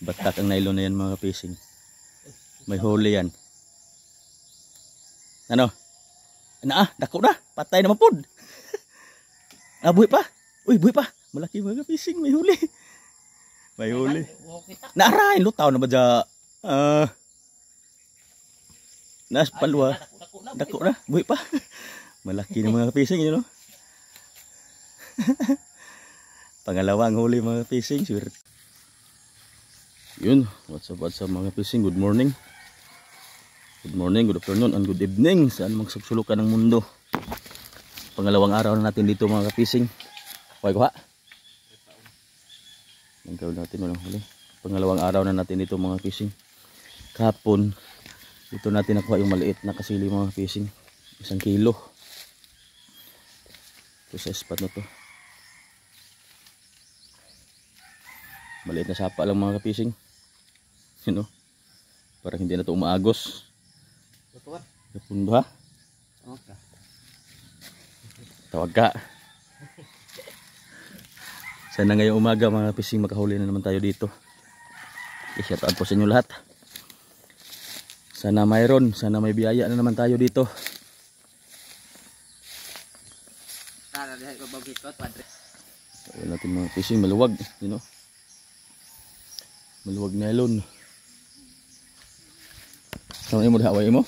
Batak ang nylon na yan mga fishing. May huli yan. Ano? Dako na. Patay naman po. Buhay pa. Uy, buhay pa. Malaki mga fishing. May huli. May huli. Naarahin. Lutaw na ba dyan? Nas palwa. Dako na. Buhay pa. Malaki na mga fishing. You know? Pangalawang huli mga fishing. Sure. Yun. What's up mga fishing. Good morning. Good morning, good afternoon, and good evening. Saan magsubsulukan ng mundo. Pangalawang araw na natin dito mga fishing. Okay ko ha? Ang gawin natin walang huli. Pangalawang araw na natin dito mga fishing. Kahapon, dito natin nakuha yung maliit na kasili mga fishing. 1 kilo. Ito sa spot na to. Maliit na sapa lang mga fishing. You know? Parang hindi na ito umaagos. Kapun ba? Tawag ka. Sana ngayong umaga mga fishing makahuli na naman tayo dito. I-shout out po sa inyo lahat. Sana mayroon, sana may biyaya na naman tayo dito. Tawag natin mga fishing, maluwag, you know. Maluwag nylon. Sama mo dahaway mo?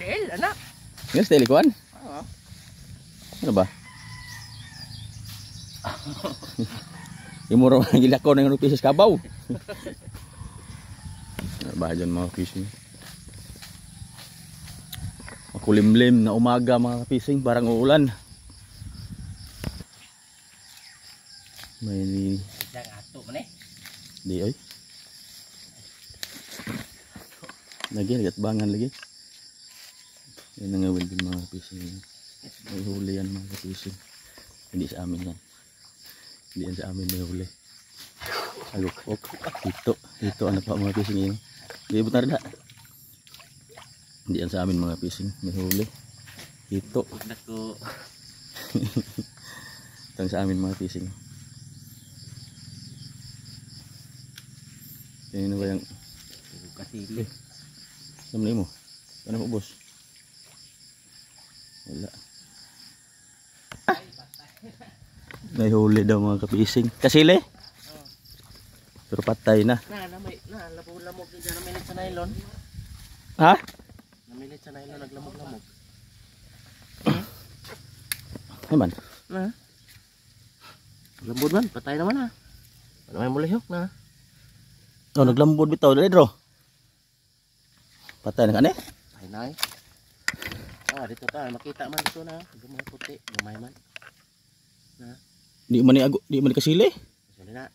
Tail, anak. Yes, tail ikuan? Oo. Ano ba? Imo raw gilako ng pisos kabaw. Ba dyan mga fishing. Makulimlim na umaga mga fishing, parang uulan. May ato man eh. Di ay. Lagi bangan lagi. Yan ang gawin din mga fishing. May huli yan mga fishing. Hindi sa amin yan. Hindi yan sa amin may huli. Agok. Ito ano pa mga fishing yun. Hindi butar na. Hindi yan sa amin mga fishing. May huli. Ito. Ito sa amin mga fishing. Yan ba yung kasili. Ano mo? Ano po boss? Wala. May huli daw mga kapising. Kasili? Pero patay na. Lamog dyan, namilit sa nylon. Ha? Namilit sa nylon, naglamog-lamog. Ay man. Na? Lambod man, patay naman ha. Ano may mulihok na? Oh, naglambod bitaw dali bro. Patay na kani? Patay na eh. Dito tayo, makita man dito na. Gamay puti, gamay man. Na? Di man kasili? Kasili na.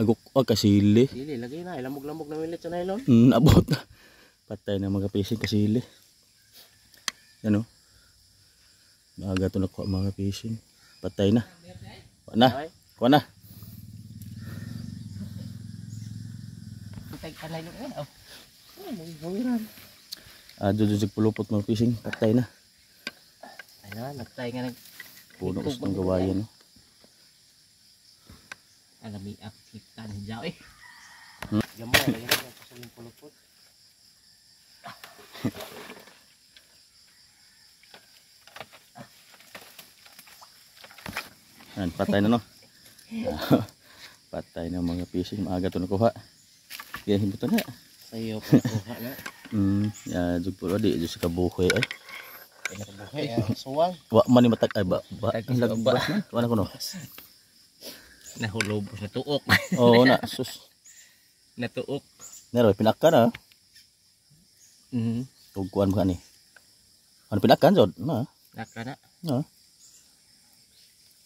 Agok kasili. Kasili, lagay na. Lamog-lamog na milit sa nylon. Abot na. Patay na mga fishing kasili. Yan o. Maaga ito nakuha mga fishing. Patay na. Kuha na. Patay ka nylon yan. May hawiran. Dudusig pulupot mga fishing. Patay na. Ayun, nagtay nga Puno gusto ng gawayan. No? Alami akitan hijaw eh. Gamay, lagyan natin sa saling pulupot. Patay na no. Patay na mga fishing. Maaga ito nakuha. Kaya himbutan na. Sayo pa nakuha na. Jugpulo di sa kabuhay ay. Kabuhay, suwang. Wa man ni matag ay ba. Lagbas na. Wala ko no. Nahulobos na tuok. Oo na, sus. Natuok. Nero pinakkan ah. Tugkuan ba ni? Ano pinakkan jod? Na. Naka na. Na.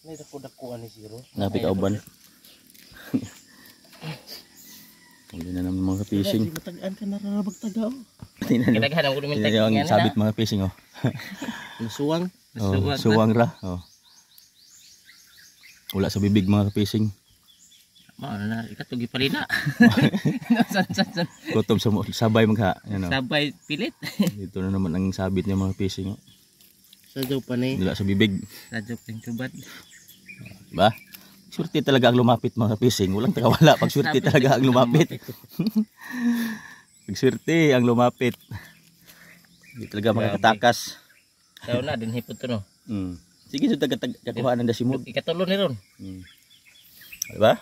May dako-dakuan ni Zero. Napi ka uban. Hindi na naman mga fishing. Matagaan ka na rarabag tagaw. Kitaghan ako naman tagaw. Yung sabit mga fishing oh. Suwang. Suwang ra. Oh. Wala sa bibig mga fishing. Ano na, ikatugi pa rin na. Kutob sa sabay magha. Sabay pilit. Dito na naman ang sabit niya mga fishing oh. Sadyo pa ni. Wala sa bibig. Sadyo pa yung tubad. Ba? Swerte talaga ang lumapit mga fishing. Walang tagawala pag swerte talaga ang lumapit. Pag swerte ang lumapit. Hindi talaga makakatakas. Daw na din hipot to no. Sige so tagakuha ng dasimod. Ikatulo ni ron. Diba?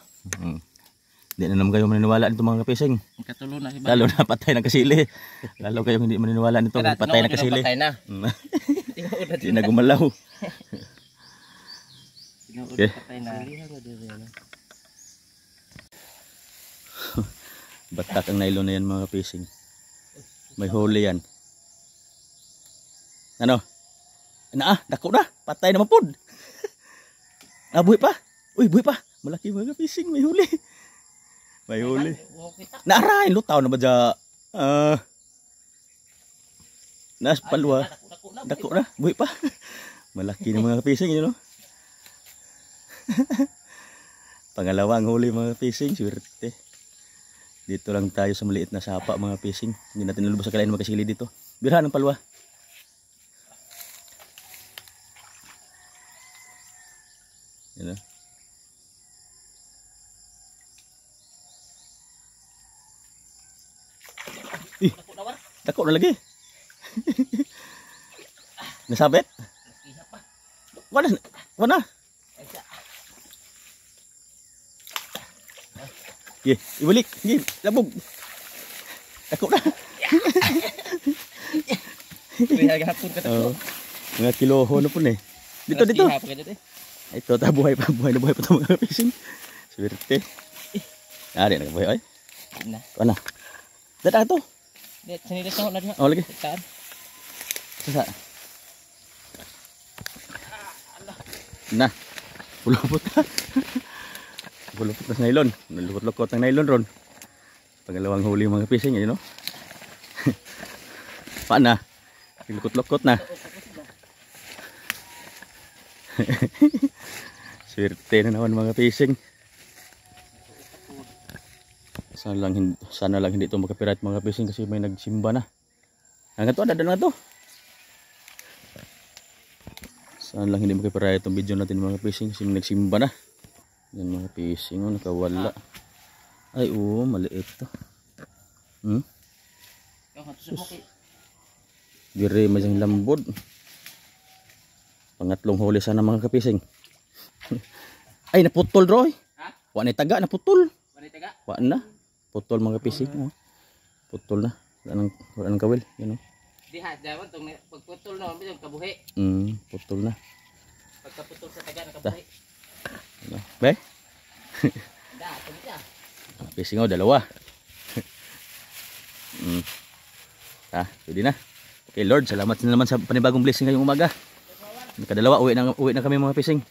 Hindi na naman kayo maniniwala nito mga fishing. Ikatulo na si Lalo na patay ng kasili. Lalo kayong hindi maniniwala nito patay ng kasili. Patay na. Hindi na gumalaw. Okay. Patay na. Batak ang nylon na yan mga fishing. May huli yan. Ano? Dako na. Patay naman po. Buhay pa. Uy, buhay pa. Malaki mga fishing. May huli. May huli. Naaray. Lutaw na ba dya? Naspalwa. Dako na. Buhay pa. Malaki na mga fishing. You know? Pangalawang huli mga fishing. Swerte. Dito lang tayo sa maliit na sapa mga fishing. Hindi natin nalubos sa kalain magkasili dito. Birahan ng palwa. Yan o. Dako na lagi. Nasabit? Wana. Ibalik. Labog. Dako na. Mga kiloho na po eh. Dito. Ito, buhay pa ito mga fishing. Swerte. Ari, nakabuhay. Ano? Dada ito. Sinilas ako na diha. Lagi. Sasa. Na. Pulupot na. Pulupot na sa nylon. Nalukot-lukot ng nylon ron. Pangalawang huli mga fishing, you know. Paana? Lukot-lukot na. Swerte na naman mga fishing. Sana lang hindi ito makapirat mga fishing kasi may nagsimba na. Hanggang to, dada na to. Sana lang hindi makapirat itong video natin mga fishing kasi may nagsimba na. Yan mga fishing, nakawala. Ay maliit to. Dire majang lambod. Pangatlong huli sana mga kapising. Ay naputol Roy. Wa na taga naputol. Wa na. Putol mga kapising. Putol na. Wala nang kawil, you know. Diha, dawan tong pagputol no, bisag kabuhi. Putol na. Pagkaputol sa taga nakabuhi. Be? Tumita. Fishing dalawa. Pwede na. Okay Lord, salamat na naman sa panibagong blessing ngayong umaga. Nakadalawa, uwi na kami mga fishing.